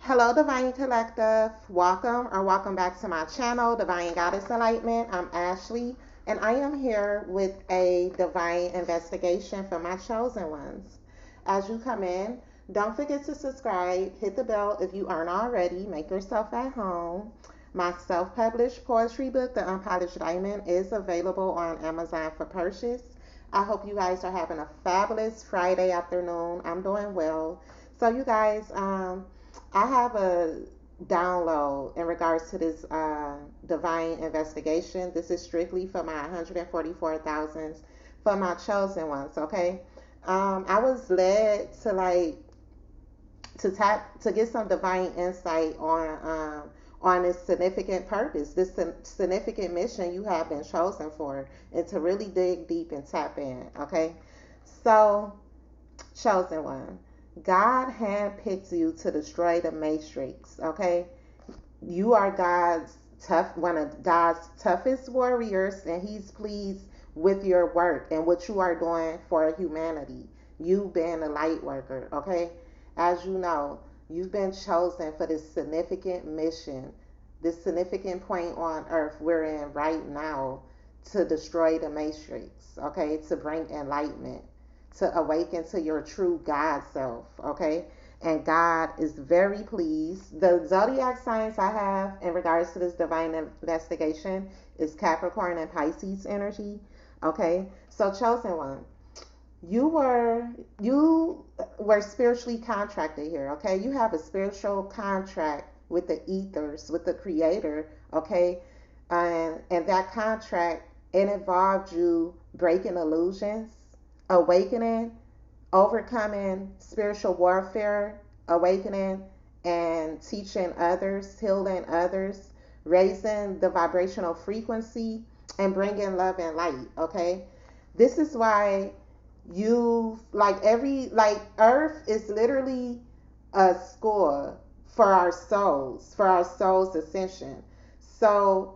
Hello, Divine Collective. Welcome back to my channel, Divine Goddess Enlightenment. I'm Ashley, and I am here with a divine investigation for my chosen ones. As you come in, don't forget to subscribe, hit the bell if you aren't already, make yourself at home. My self published poetry book, The Unpolished Diamond, is available on Amazon for purchase. I hope you guys are having a fabulous Friday afternoon. I'm doing well. So, you guys, I have a download in regards to this divine investigation. This is strictly for my 144,000 for my chosen ones. Okay, I was led to to get some divine insight on this significant purpose, this significant mission you have been chosen for, and to really dig deep and tap in. Okay, so chosen one. God handpicked you to destroy the matrix, okay? You are one of God's toughest warriors, and He's pleased with your work and what you are doing for humanity. You being a light worker, okay? As you know, you've been chosen for this significant mission, this significant point on earth we're in right now to destroy the matrix, okay? To bring enlightenment, to awaken to your true God self, okay? And God is very pleased. The zodiac signs I have in regards to this divine investigation is Capricorn and Pisces energy, okay? So chosen one, you were spiritually contracted here, okay? You have a spiritual contract with the ethers, with the creator, okay? And that contract, it involved you breaking illusions, awakening, overcoming spiritual warfare, awakening and teaching others, healing others, raising the vibrational frequency, and bringing love and light. Okay, this is why like Earth is literally a school for our souls ascension. So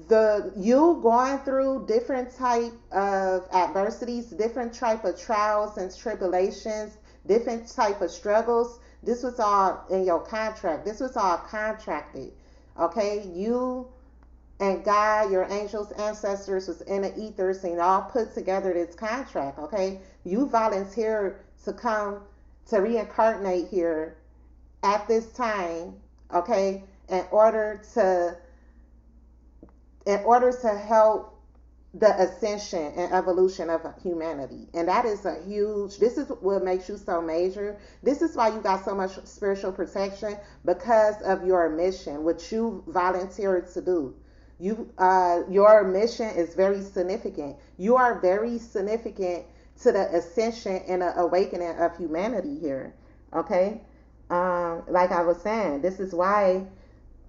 the you going through different type of adversities, different type of trials and tribulations, different type of struggles, this was all in your contract. This was all contracted, okay? You and God, your angels, ancestors was in the ethers, and y'all put together this contract, okay? You volunteered to come to reincarnate here at this time, okay, in order to help the ascension and evolution of humanity. And that is a huge, this is what makes you so major. This is why you got so much spiritual protection, because of your mission, what you volunteered to do. Your mission is very significant. You are very significant to the ascension and the awakening of humanity here. Okay? Like I was saying, this is why,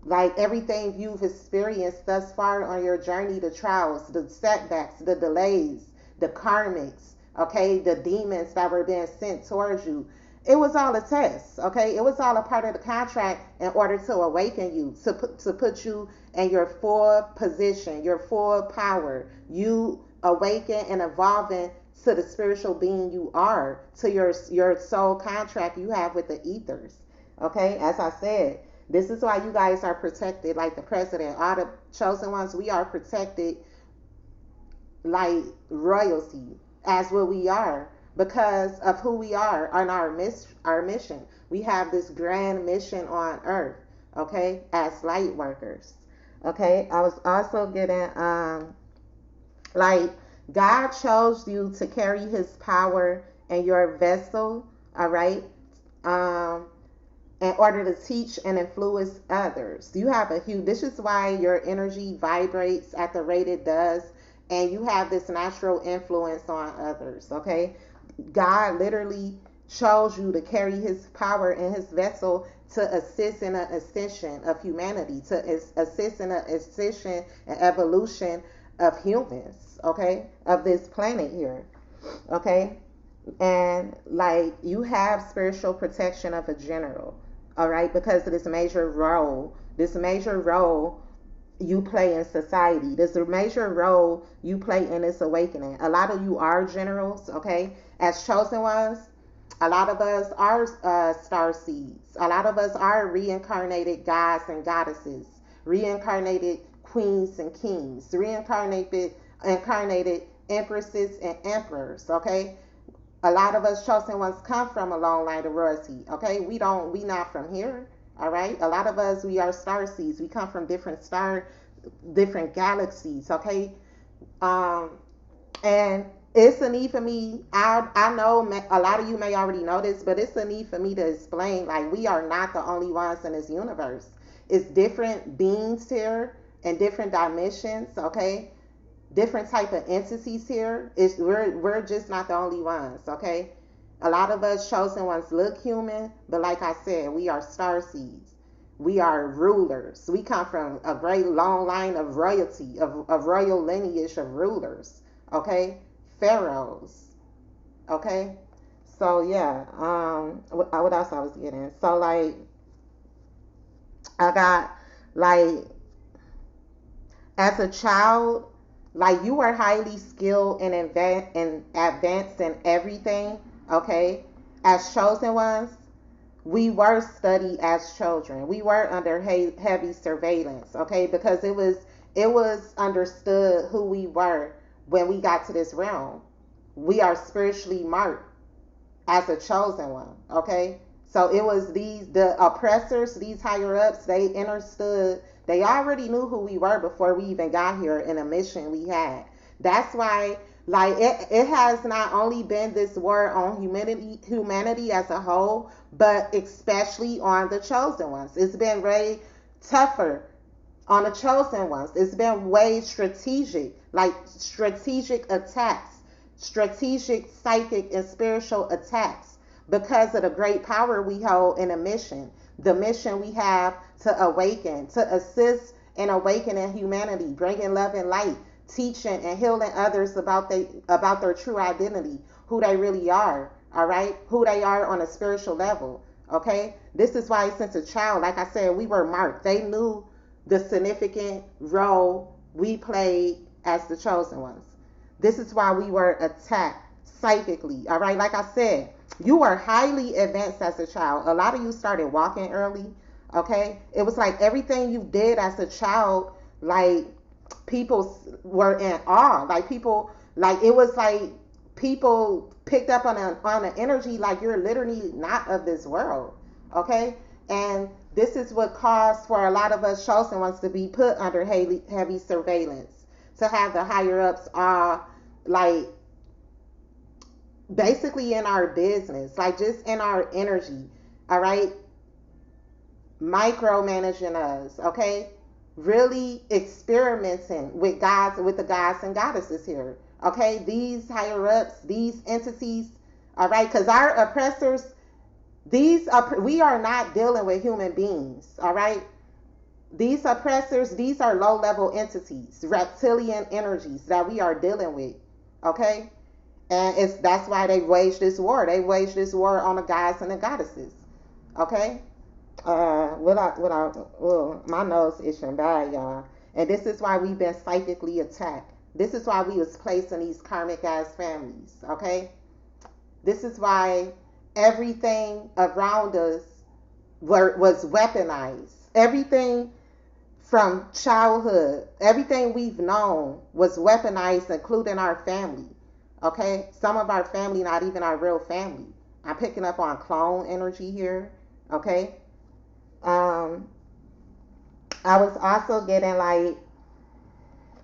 like, everything you've experienced thus far on your journey, the trials, the setbacks, the delays, the karmics, okay, the demons that were being sent towards you, it was all a test, okay? It was all a part of the contract in order to awaken you, to put you in your full position, your full power. You awaken and evolving to the spiritual being you are, to your soul contract you have with the ethers, okay? As I said, this is why you guys are protected like the president. All the chosen ones, we are protected like royalty, as what we are, because of who we are on our mission. We have this grand mission on earth, okay, as light workers. Okay, I was also getting like, God chose you to carry his power in your vessel, all right? Um in order to teach and influence others. You have a huge, this is why your energy vibrates at the rate it does, and you have this natural influence on others, okay? God literally chose you to carry his power in his vessel to assist in the ascension of humanity, to assist in the ascension and evolution of humans, okay? Of this planet here, okay? And like, you have spiritual protection of a general, all right, because of this major role you play in society, this major role you play in this awakening. A lot of you are generals, okay, as chosen ones. A lot of us are star seeds. A lot of us are reincarnated gods and goddesses, reincarnated queens and kings, reincarnated incarnated empresses and emperors. Okay, a lot of us chosen ones come from a long line of royalty. Okay, we not from here. All right, a lot of us, we are star seeds. We come from different galaxies. Okay, um, and it's a need for me. I know a lot of you may already know this, but it's a need for me to explain. Like, we are not the only ones in this universe. It's different beings here and different dimensions. Okay, different type of entities here. We're just not the only ones. Okay, a lot of us chosen ones look human, but like I said, we are star seeds. We are rulers. We come from a great long line of royalty, of royal lineage of rulers. Okay, pharaohs. Okay, so yeah. What else I was getting? So like, I got like, as a child, like, you are highly skilled and advanced in everything. Okay, as chosen ones, we were studied as children. We were under heavy surveillance. Okay, because it was understood who we were when we got to this realm. We are spiritually marked as a chosen one. Okay, so it was the oppressors, these higher ups. They understood. They already knew who we were before we even got here and a mission we had. That's why, like, it has not only been this war on humanity as a whole, but especially on the chosen ones. It's been way tougher on the chosen ones. It's been way strategic, like strategic attacks, strategic psychic and spiritual attacks, because of the great power we hold in a mission. The mission we have to awaken, to assist in awakening humanity, bringing love and light, teaching and healing others about their true identity, who they really are. All right, who they are on a spiritual level. Okay, this is why since a child, like I said, we were marked. They knew the significant role we played as the chosen ones. This is why we were attacked psychically. All right, like I said, you were highly advanced as a child. A lot of you started walking early. Okay, it was like everything you did as a child, like, people were in awe. Like, people, like, it was like people picked up on an energy like you're literally not of this world. Okay, and this is what caused for a lot of us chosen ones to be put under heavy surveillance, to have the higher ups like, basically in our business, like, just in our energy. All right, micromanaging us. Okay, really experimenting with the gods and goddesses here. Okay, these higher ups, these entities. All right, because our oppressors, we are not dealing with human beings. All right, these oppressors, these are low level entities, reptilian energies that we are dealing with. Okay, and that's why they waged this war. They waged this war on the gods and the goddesses. Okay, my nose itching bad, y'all. And this is why we've been psychically attacked. This is why we was placed in these karmic ass families. Okay, this is why everything around us was weaponized. Everything from childhood, everything we've known was weaponized, including our family. Okay, some of our family, not even our real family. I'm picking up on clone energy here. Okay, um, I was also getting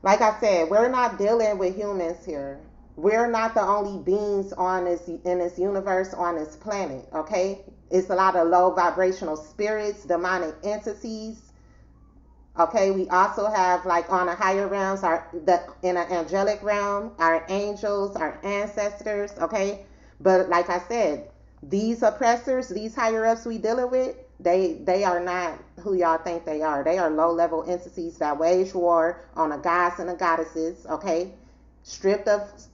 like I said, we're not dealing with humans here. We're not the only beings in this universe, on this planet. Okay, it's a lot of low vibrational spirits, demonic entities. Okay, we also have, like, on the higher realms, in an angelic realm, our angels, our ancestors. Okay, but like I said, these oppressors, these higher ups we dealing with, they are not who y'all think they are. They are low level entities that wage war on the gods and the goddesses. Okay, stripped us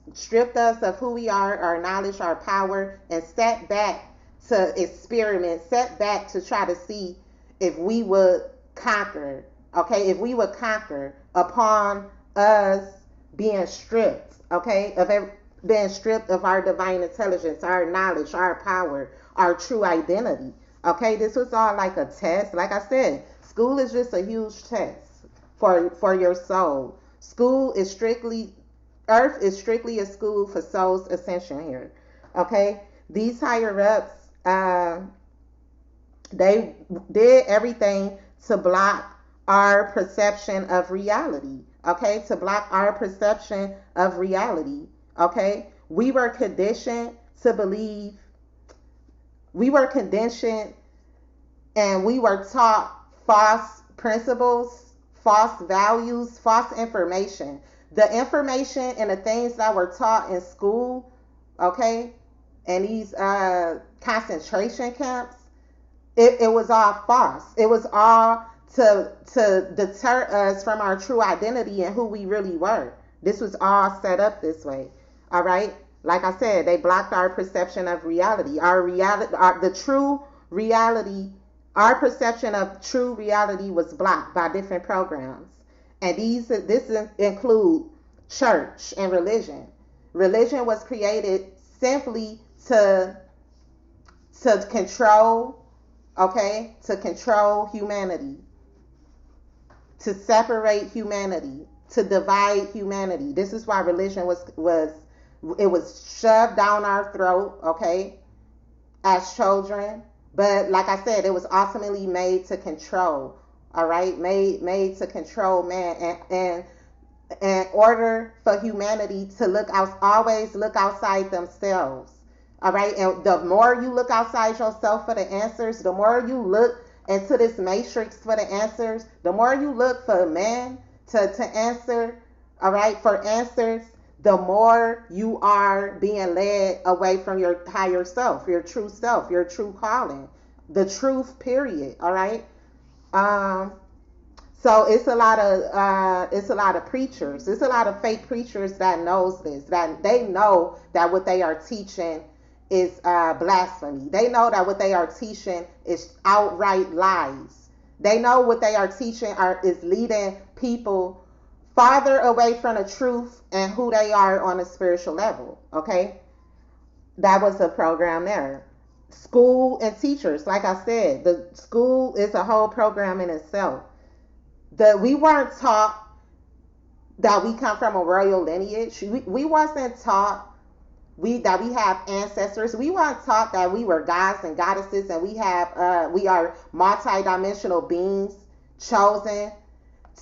of who we are, our knowledge, our power, and set back to experiment, set back to try to see if we would conquer. Okay, if we would conquer upon us being stripped. Okay, been stripped of our divine intelligence, our knowledge, our power, our true identity. Okay, this was all like a test. Like I said, school is just a huge test for your soul. School is strictly Earth is strictly a school for soul's ascension here. Okay, these higher ups, they did everything to block our perception of reality. Okay, to block our perception of reality. Okay, to believe, we were conditioned and we were taught false principles, false values, false information. The information and the things that were taught in school, okay, and these concentration camps, it was all false. It was all to deter us from our true identity and who we really were. This was all set up this way. All right. Like I said, they blocked our perception of reality. The true reality, our perception of true reality was blocked by different programs. And this include church and religion. Religion was created simply to control, okay, to control humanity, to separate humanity, to divide humanity. This is why religion was shoved down our throat, okay, as children. But like I said, it was ultimately made to control, all right, made to control man, and in order for humanity to always look outside themselves. All right. And the more you look outside yourself for the answers, the more you look into this matrix for the answers, the more you look for man to answer, all right, for answers, the more you are being led away from your higher self, your true calling, the truth, period. All right. So it's a lot of preachers. It's a lot of fake preachers that knows this. That they know that what they are teaching is blasphemy. They know that what they are teaching is outright lies. They know what they are teaching is leading people farther away from the truth and who they are on a spiritual level. Okay, that was the program there. School and teachers, like I said, the school is a whole program in itself. That we weren't taught that we come from a royal lineage. We wasn't taught that we have ancestors. We weren't taught that we were gods and goddesses and we are multi-dimensional beings chosen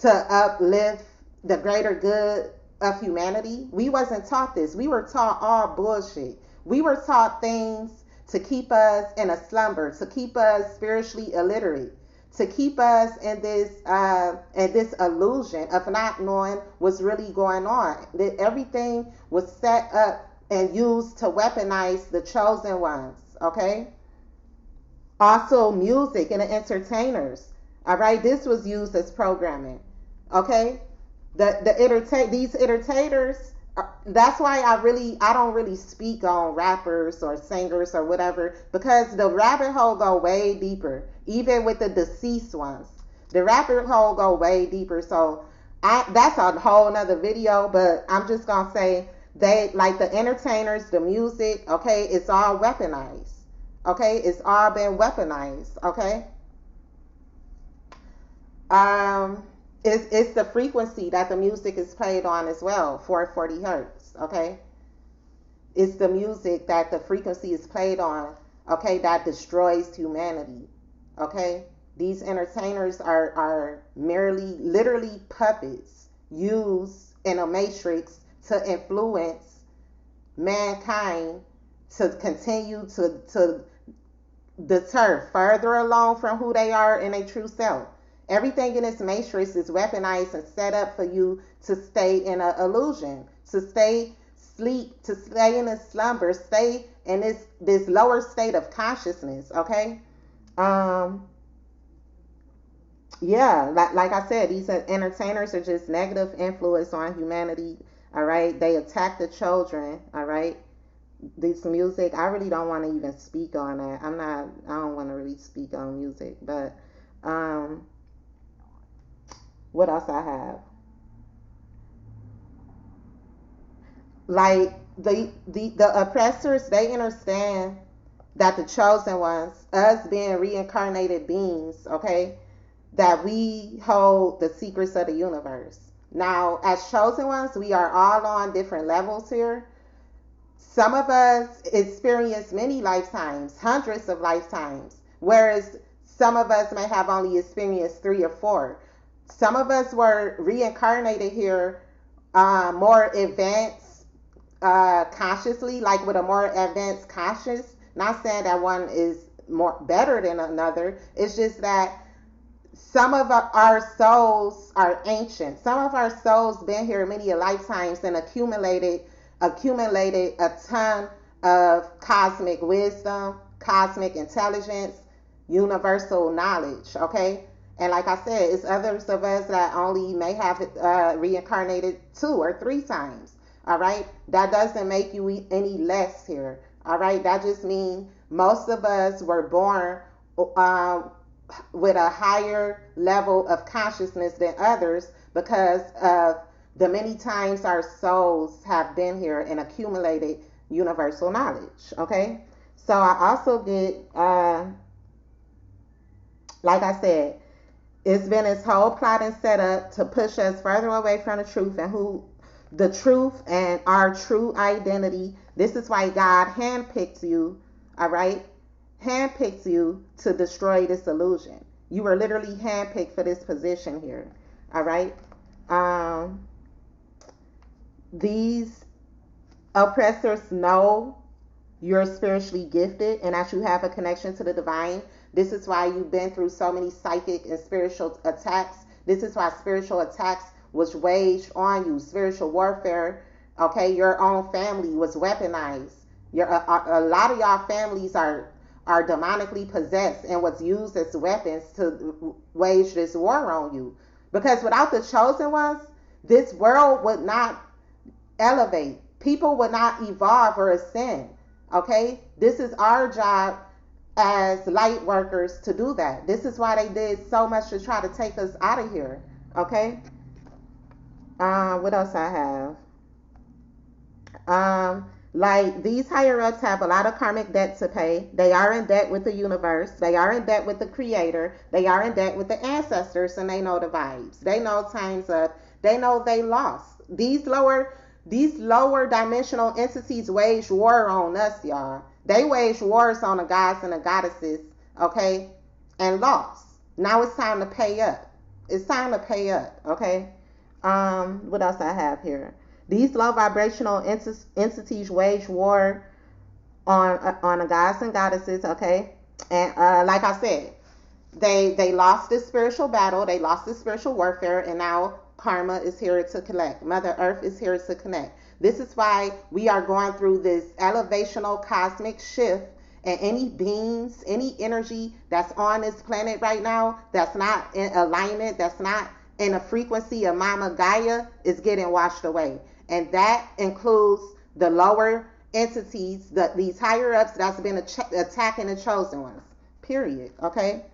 to uplift the greater good of humanity. We wasn't taught this. We were taught all bullshit. We were taught things to keep us in a slumber, to keep us spiritually illiterate, to keep us in this illusion of not knowing what's really going on. That everything was set up and used to weaponize the chosen ones. Okay. Also, music and the entertainers. All right, this was used as programming. Okay, these entertainers. That's why I don't really speak on rappers or singers or whatever, because the rabbit hole go way deeper. Even with the deceased ones, the rabbit hole go way deeper. So that's a whole nother video. But I'm just gonna say they like the entertainers, the music. Okay, it's all weaponized. Okay, it's all been weaponized. Okay. Um, it's the frequency that the music is played on as well, 440 hertz. Okay, it's the music that the frequency is played on. Okay, that destroys humanity. Okay, these entertainers are merely, literally puppets used in a matrix to influence mankind to continue to deter further along from who they are in a true self. Everything in this matrix is weaponized and set up for you to stay in an illusion, to stay sleep, to stay in a slumber, stay in this lower state of consciousness. Okay. Um, yeah, like I said, these entertainers are just negative influence on humanity. All right, they attack the children. All right, this music, I really don't want to even speak on that. I don't want to really speak on music. But um what else I have? Like the oppressors, they understand that the chosen ones, us being reincarnated beings, okay, that we hold the secrets of the universe. Now, as chosen ones, we are all on different levels here. Some of us experience many lifetimes, hundreds of lifetimes, whereas some of us may have only experienced 3 or 4. Some of us were reincarnated here more advanced consciously, like with a more advanced conscious. Not saying that one is more better than another. It's just that some of our souls are ancient. Some of our souls been here many lifetimes and accumulated a ton of cosmic wisdom, cosmic intelligence, universal knowledge. Okay, and like I said, it's others of us that only may have reincarnated 2 or 3 times. All right, that doesn't make you any less here. All right, that just means most of us were born um, with a higher level of consciousness than others because of the many times our souls have been here and accumulated universal knowledge. Okay, so I also get, like I said, it's been his whole plot and setup to push us further away from the truth and who the truth and our true identity. This is why God handpicked you, all right? Handpicked you to destroy this illusion. You were literally handpicked for this position here, all right? These oppressors know you're spiritually gifted and that you have a connection to the divine. This is why you've been through so many psychic and spiritual attacks. This is why spiritual attacks was waged on you, spiritual warfare. Okay, your own family was weaponized. A lot of y'all families are demonically possessed and was used as weapons to wage this war on you. Because without the chosen ones, this world would not elevate. People would not evolve or ascend. Okay, this is our job as light workers to do that. This is why they did so much to try to take us out of here. Okay. What else I have? Like these higher ups have a lot of karmic debt to pay. They are in debt with the universe. They are in debt with the creator. They are in debt with the ancestors, and they know the vibes. They know times up. They know they lost. These lower dimensional entities wage war on us, y'all. They wage wars on the gods and the goddesses, okay, and lost. Now it's time to pay up. It's time to pay up, okay? What else I have here? These low vibrational entities wage war on the gods and goddesses, okay? And like I said, they lost this spiritual battle, they lost this spiritual warfare, and now karma is here to collect. Mother Earth is here to connect. This is why we are going through this elevational cosmic shift, and any beings, any energy that's on this planet right now that's not in alignment, that's not in a frequency of Mama Gaia, is getting washed away. And that includes the lower entities, these higher ups that's been attacking the chosen ones. Period. Okay?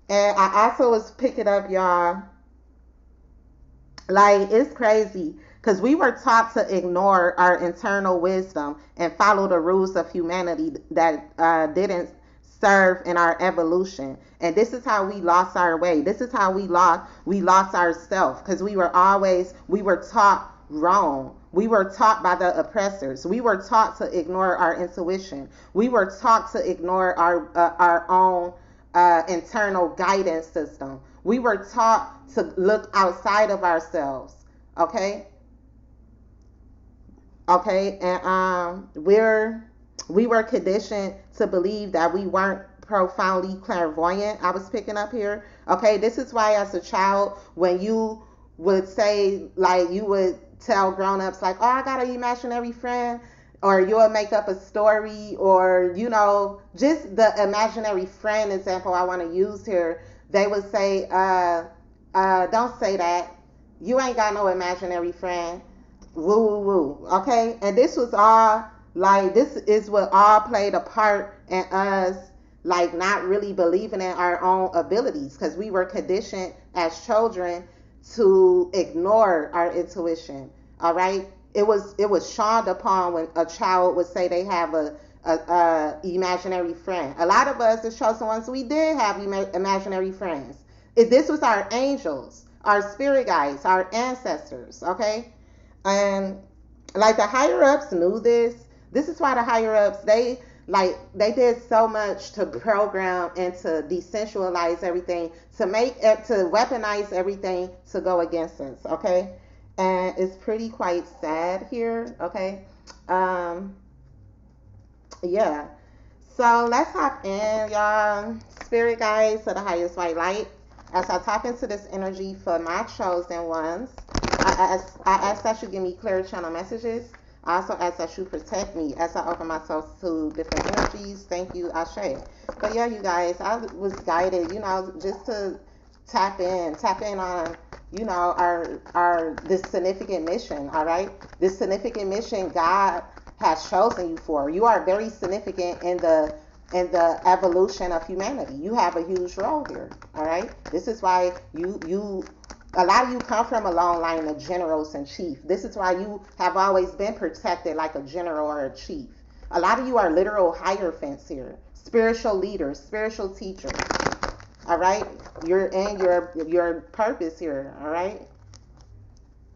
And I also was picking up, y'all, like, it's crazy because we were taught to ignore our internal wisdom and follow the rules of humanity that didn't serve in our evolution. And this is how we lost our way. This is how we lost ourselves because we were taught wrong. We were taught by the oppressors. We were taught to ignore our intuition. We were taught to ignore our own internal guidance system. We were taught to look outside of ourselves. Okay? Okay, and we were conditioned to believe that we weren't profoundly clairvoyant. I was picking up here. Okay, this is why as a child, when you would say, like, you would tell grown-ups like, oh, I got an imaginary friend, or you would make up a story, or, you know, just the imaginary friend example I want to use here. They would say, don't say that. You ain't got no imaginary friend. Woo, woo, woo. Okay? And this was all, like, this is what all played a part in us, like, not really believing in our own abilities because we were conditioned as children to ignore our intuition. All right? it was shunned upon when a child would say they have a imaginary friend. A lot of us, the chosen ones, we did have imaginary friends. This was our angels, our spirit guides, our ancestors. Okay, and like the higher ups knew this. This is why the higher ups, they did so much to program and to decentralize everything, to weaponize everything to go against us. Okay, and it's pretty quite sad here. Okay, um, yeah. So let's hop in, y'all. Spirit guides to the highest white light. As I tap into this energy for my chosen ones, I ask that you give me clear channel messages. I also ask that you protect me as I open myself to different energies. Thank you, Ashe. But yeah, you guys, I was guided, just to tap in on, our this significant mission. All right, this significant mission God has chosen you for. You are very significant in the evolution of humanity. You have a huge role here. All right, this is why you a lot of you come from a long line of generals and chief. This is why you have always been protected like a general or a chief. A lot of you are literal hierophants here, spiritual leaders, spiritual teachers. All right, you're in your purpose here. All right,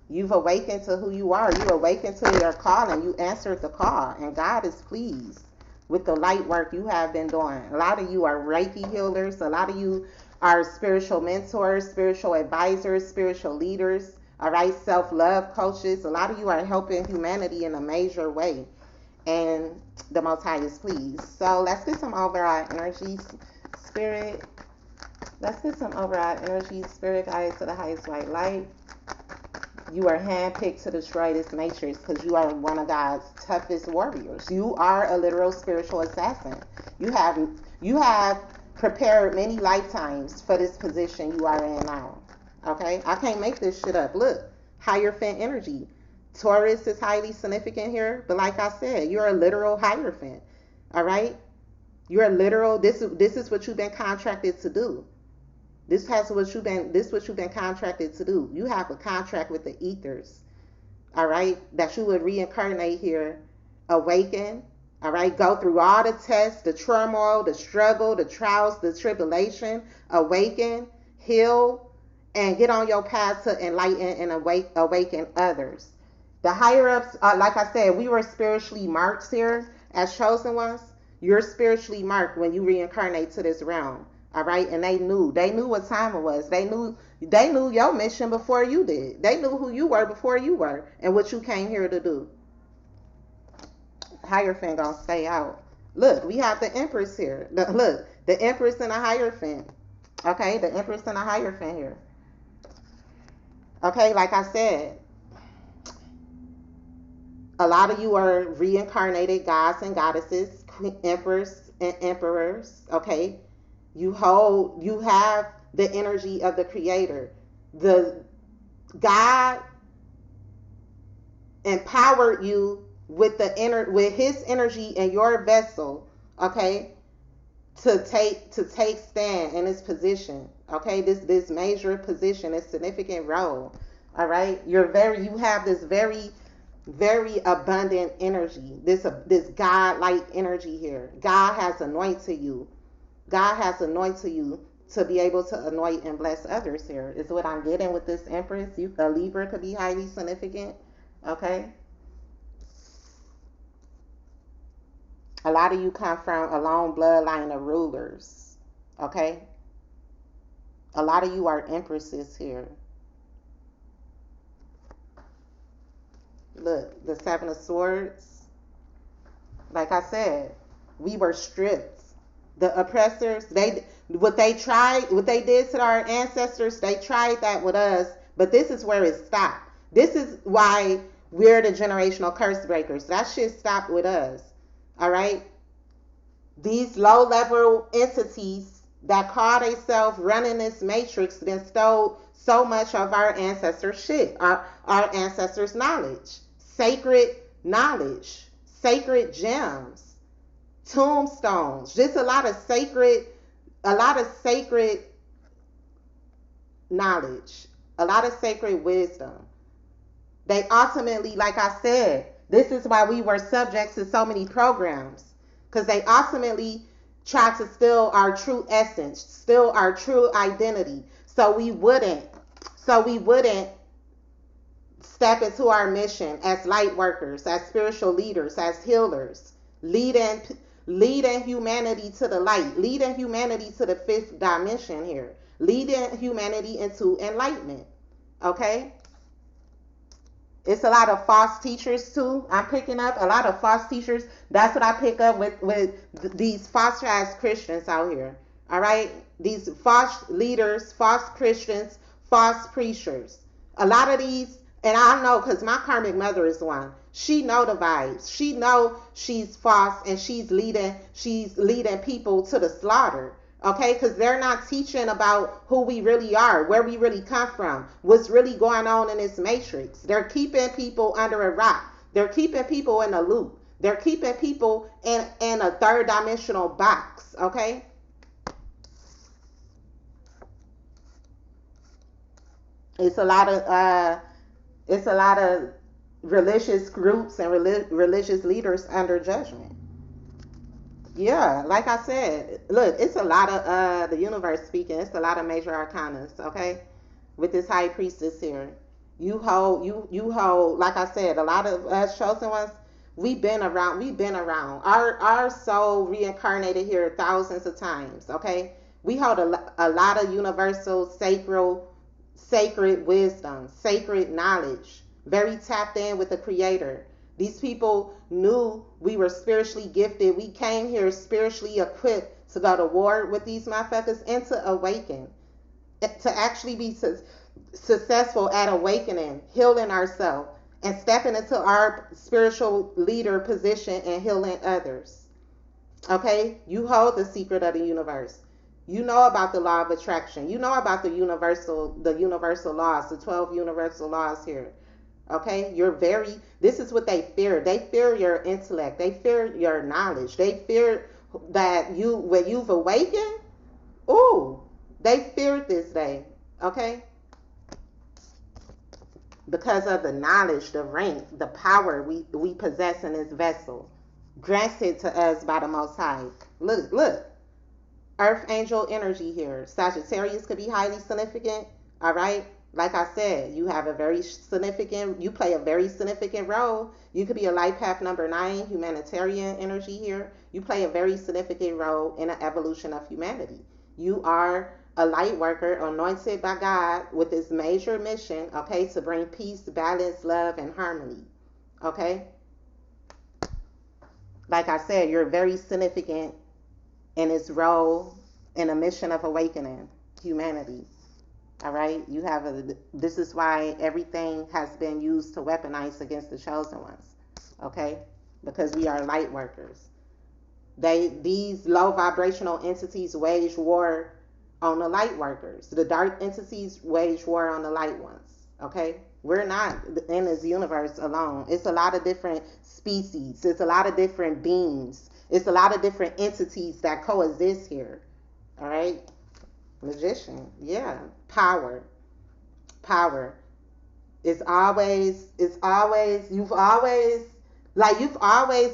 you've awakened to who you are. You awakened to your calling. You answered the call, and God is pleased with the light work you have been doing. A lot of you are Reiki healers. A lot of you are spiritual mentors, spiritual advisors, spiritual leaders. All right, self-love coaches. A lot of you are helping humanity in a major way, and the Most High is pleased. So let's get some overall energies, spirit. Let's get some overall energies, spirit guides to the highest white light. You are handpicked to destroy this matrix because you are one of God's toughest warriors. You are a literal spiritual assassin. You have prepared many lifetimes for this position you are in now. Okay? I can't make this shit up. Look, Hierophant energy. Taurus is highly significant here, but like I said, you're a literal Hierophant. All right? You're a literal, this is what you've been contracted to do. This is what you've been contracted to do. You have a contract with the ethers, all right, that you would reincarnate here, awaken, all right, go through all the tests, the turmoil, the struggle, the trials, the tribulation, awaken, heal, and get on your path to enlighten and awaken others. The higher ups, like I said, we were spiritually marked here as chosen ones. You're spiritually marked when you reincarnate to this realm. All right, and they knew what time it was. They knew your mission before you did. They knew who you were before you were and what you came here to do. Hierophant gonna stay out. Look, we have the Empress here. Look, the Empress and a Hierophant. Okay, the Empress and a Hierophant here. Okay, like I said, a lot of you are reincarnated gods and goddesses, emperors and emperors. Okay, you have the energy of the Creator. The God empowered you with His energy in your vessel. Okay, to take stand in this position. Okay, this major position, this significant role. All right, you have this very abundant energy. This God-like energy here. God has anointed you. God has anointed you to be able to anoint and bless others here. Is what I'm getting with this Empress. A Libra could be highly significant. Okay. A lot of you come from a long bloodline of rulers. Okay. A lot of you are empresses here. Look, the Seven of Swords. Like I said, we were stripped. The oppressors, what they did to our ancestors, they tried that with us, but this is where it stopped. This is why we're the generational curse breakers. That shit stopped with us. All right? These low-level entities that call themselves running this matrix then stole so much of our ancestors' shit, our ancestors' knowledge, sacred knowledge, sacred gems, tombstones, just a lot of sacred knowledge, a lot of sacred wisdom. They ultimately, like I said, this is why we were subject to so many programs, because they ultimately tried to steal our true essence, steal our true identity, so we wouldn't step into our mission as light workers, as spiritual leaders, as healers, leading leading humanity to the light, leading humanity to the fifth dimension here, leading humanity into enlightenment. Okay? It's a lot of false teachers too. I'm picking up a lot of false teachers. That's what I pick up with these false ass Christians out here. All right, these false leaders, false Christians, false preachers. A lot of these, and I know because my karmic mother is one. She know the vibes. She know she's false and she's leading people to the slaughter. Okay, because they're not teaching about who we really are, where we really come from, what's really going on in this matrix. They're keeping people under a rock. They're keeping people in a loop. They're keeping people in a third dimensional box. Okay, it's a lot of religious groups and religious leaders under judgment. Yeah, like I said, look, it's a lot of the universe speaking. It's a lot of major arcanas, okay? With this high priestess here. You hold like I said, a lot of us chosen ones, we've been around. Our soul reincarnated here thousands of times, okay? We hold a lot of universal sacred wisdom, sacred knowledge, very tapped in with the creator. These people knew we were spiritually gifted. We came here spiritually equipped to go to war with these motherfuckers and to awaken, to actually be successful at awakening, healing ourselves, and stepping into our spiritual leader position and healing others. Okay? You hold the secret of the universe. You know about the law of attraction. You know about the universal laws, the 12 universal laws here. Okay? This is what they fear. They fear your intellect. They fear your knowledge. They fear that when you've awakened, ooh, they feared this day. Okay? Because of the knowledge, the rank, the power we possess in this vessel, granted to us by the Most High. Look, Earth angel energy here. Sagittarius could be highly significant. All right. Like I said, you play a very significant role. You could be a life path number 9, humanitarian energy here. You play a very significant role in the evolution of humanity. You are a light worker anointed by God with this major mission, okay, to bring peace, balance, love, and harmony. Okay? Like I said, you're very significant in its role in a mission of awakening humanity. All right, this is why everything has been used to weaponize against the chosen ones. Okay, because we are light workers. These low vibrational entities wage war on the light workers. The dark entities wage war on the light ones. Okay, we're not in this universe alone. It's a lot of different species. It's a lot of different beings. It's a lot of different entities that coexist here. All right. Magician, yeah. Power. You've always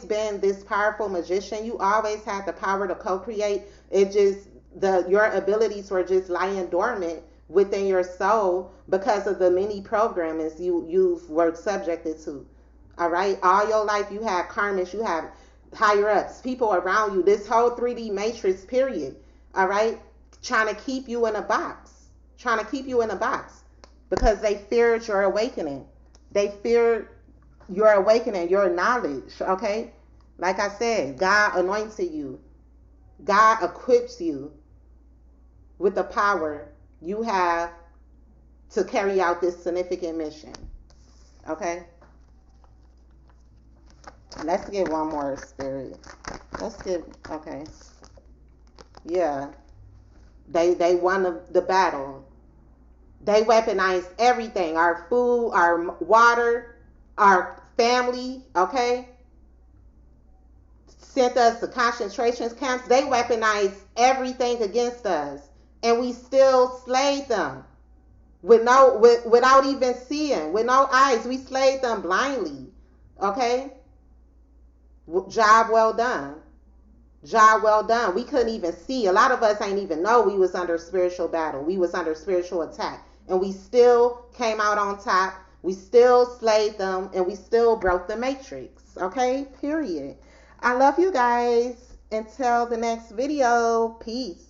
been this powerful magician. You always had the power to co-create. Your abilities were just lying dormant within your soul because of the many programmings you've were subjected to. All right. All your life you have karmics, you have higher ups, people around you, this whole 3D matrix period. All right, trying to keep you in a box, because they feared your awakening. They feared your awakening, your knowledge. Okay, like I said, God anointed you, God equips you with the power you have to carry out this significant mission. Okay, let's get one more spirit. Okay, yeah. They won the battle. They weaponized everything. Our food, our water, our family, okay? Sent us to concentration camps. They weaponized everything against us. And we still slayed them. without even seeing, with no eyes. We slayed them blindly. Okay? Job well done. Job well done. We couldn't even see. A lot of us ain't even know we was under spiritual battle. We was under spiritual attack. And we still came out on top. We still slayed them, and we still broke the matrix. Okay? Period. I love you guys. Until the next video. Peace.